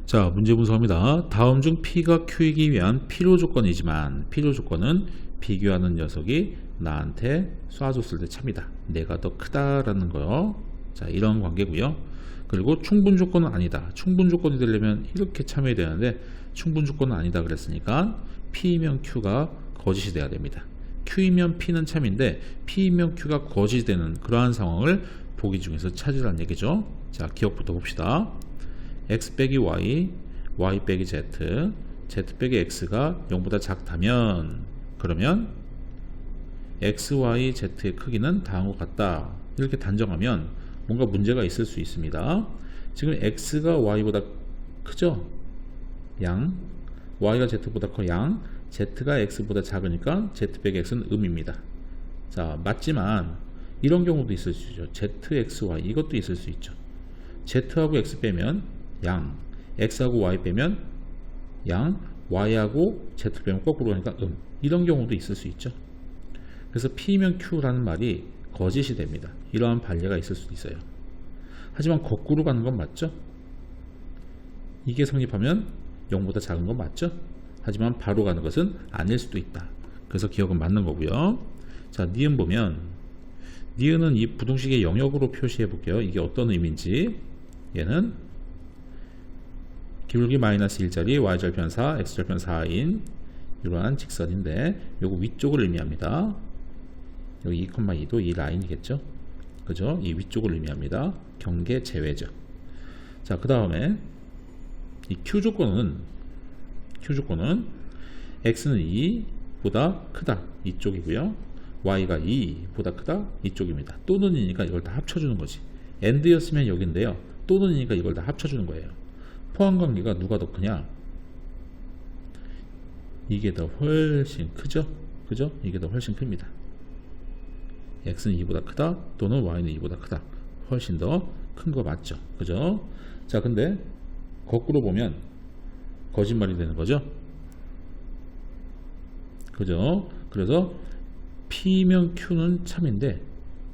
자, 문제 분석합니다. 다음 중 P가 Q이기 위한 필요 조건이지만 필요 조건은 비교하는 녀석이 나한테 쏴줬을 때 참이다. 내가 더 크다라는 거요. 자, 이런 관계고요. 그리고 충분 조건은 아니다. 충분 조건이 되려면 이렇게 참여해야 되는데 충분 조건은 아니다 그랬으니까 P이면 Q가 거짓이 돼야 됩니다. Q이면 P는 참인데 P이면 Q가 거짓이 되는 그러한 상황을 보기 중에서 찾으라는 얘기죠. 자, 기억부터 봅시다. x 빼기 y, y 빼기 z, z 빼기 x가 0보다 작다면 그러면 x, y, z의 크기는 다음과 같다. 이렇게 단정하면 뭔가 문제가 있을 수 있습니다. 지금 x가 y보다 크죠? 양, y가 z보다 커 양, z가 x보다 작으니까 z 빼기 x는 음입니다. 자, 맞지만 이런 경우도 있을 수 있죠. z, x, y 이것도 있을 수 있죠. z하고 x 빼면 양, x하고 y 빼면 양, y하고 z 빼면 거꾸로 가니까 이런 경우도 있을 수 있죠. 그래서 P면 Q라는 말이 거짓이 됩니다. 이러한 반례가 있을 수도 있어요. 하지만 거꾸로 가는 건 맞죠? 이게 성립하면 0보다 작은 건 맞죠? 하지만 바로 가는 것은 아닐 수도 있다. 그래서 기억은 맞는 거고요. 자, 니은 보면 니은은 이 부등식의 영역으로 표시해 볼게요. 이게 어떤 의미인지. 얘는 기울기 마이너스 1짜리 y절편 4, x절편 4인 이러한 직선인데 요거 위쪽을 의미합니다. 여기 2,2도 이 라인이겠죠. 그죠? 이 위쪽을 의미합니다. 경계 제외죠. 자, 그 다음에 이 Q 조건은 x는 2보다 크다. 이쪽이고요. y가 2보다 크다. 이쪽입니다. 또는이니까 이걸 다 합쳐주는 거지. AND였으면 여기인데요. 또는이니까 이걸 다 합쳐주는 거예요. 포함관계가 누가 더 크냐? 이게 더 훨씬 크죠? 그죠? 이게 더 훨씬 큽니다. x는 2보다 크다 또는 y는 2보다 크다. 훨씬 더 큰 거 맞죠? 그죠? 자, 근데 거꾸로 보면 거짓말이 되는 거죠? 그죠? 그래서 P면 Q는 참인데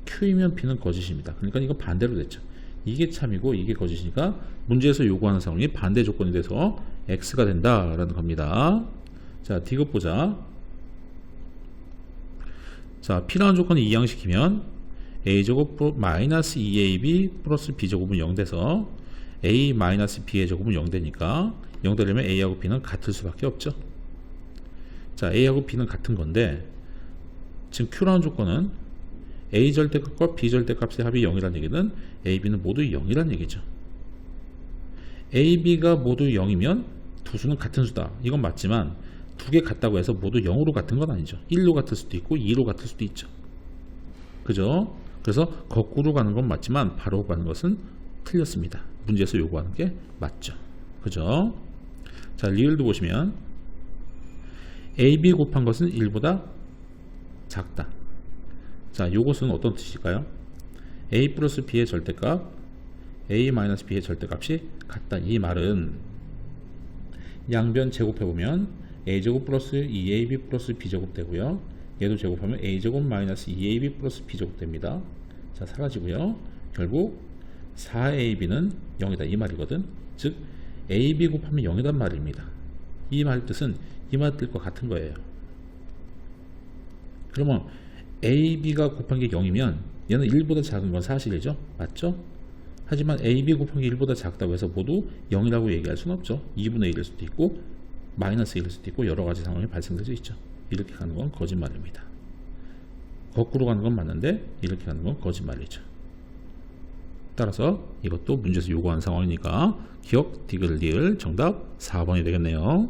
Q이면 P는 거짓입니다. 그러니까 이거 반대로 됐죠. 이게 참이고 이게 거짓이니까 문제에서 요구하는 상황이 반대 조건이 돼서 X가 된다라는 겁니다. 자, D급 보자. 자, P라는 조건을 이항시키면 A제곱 마이너스 2AB 플러스 B제곱은 0 돼서 A 마이너스 B의 제곱은 0 되니까 0 되려면 A하고 B는 같을 수밖에 없죠. 자, A하고 B는 같은 건데 지금 Q라는 조건은 A 절대값과 B 절대값의 합이 0이라는 얘기는 A, B는 모두 0이라는 얘기죠. A, B가 모두 0이면 두 수는 같은 수다. 이건 맞지만 두 개 같다고 해서 모두 0으로 같은 건 아니죠. 1로 같을 수도 있고 2로 같을 수도 있죠. 그죠? 그래서 거꾸로 가는 건 맞지만 바로 가는 것은 틀렸습니다. 문제에서 요구하는 게 맞죠. 그죠? 자, 리을도 보시면 A, B 곱한 것은 1보다 작다. 자, 요것은 어떤 뜻일까요? A 플러스 B의 절대값, A 마이너스 B의 절대값이 같다. 이 말은 양변 제곱해보면 A제곱 플러스 2AB 플러스 B제곱 되고요. 얘도 제곱하면 A제곱 마이너스 2AB 플러스 B제곱 됩니다. 자, 사라지고요. 결국 4AB는 0이다. 이 말이거든. 즉 AB 곱하면 0이란 말입니다. 이 말 뜻은 이 말 뜻과 같은 거예요. 그러면 AB가 곱한 게 0이면 얘는 1보다 작은 건 사실이죠. 맞죠? 하지만 AB 곱한 게 1보다 작다고 해서 모두 0이라고 얘기할 수는 없죠. 2분의 1일 수도 있고 마이너스 1일 수도 있고 여러 가지 상황이 발생될 수 있죠. 이렇게 가는 건 거짓말입니다. 거꾸로 가는 건 맞는데 이렇게 가는 건 거짓말이죠. 따라서 이것도 문제에서 요구하는 상황이니까 기억, 디귿, 리을 정답 4번이 되겠네요.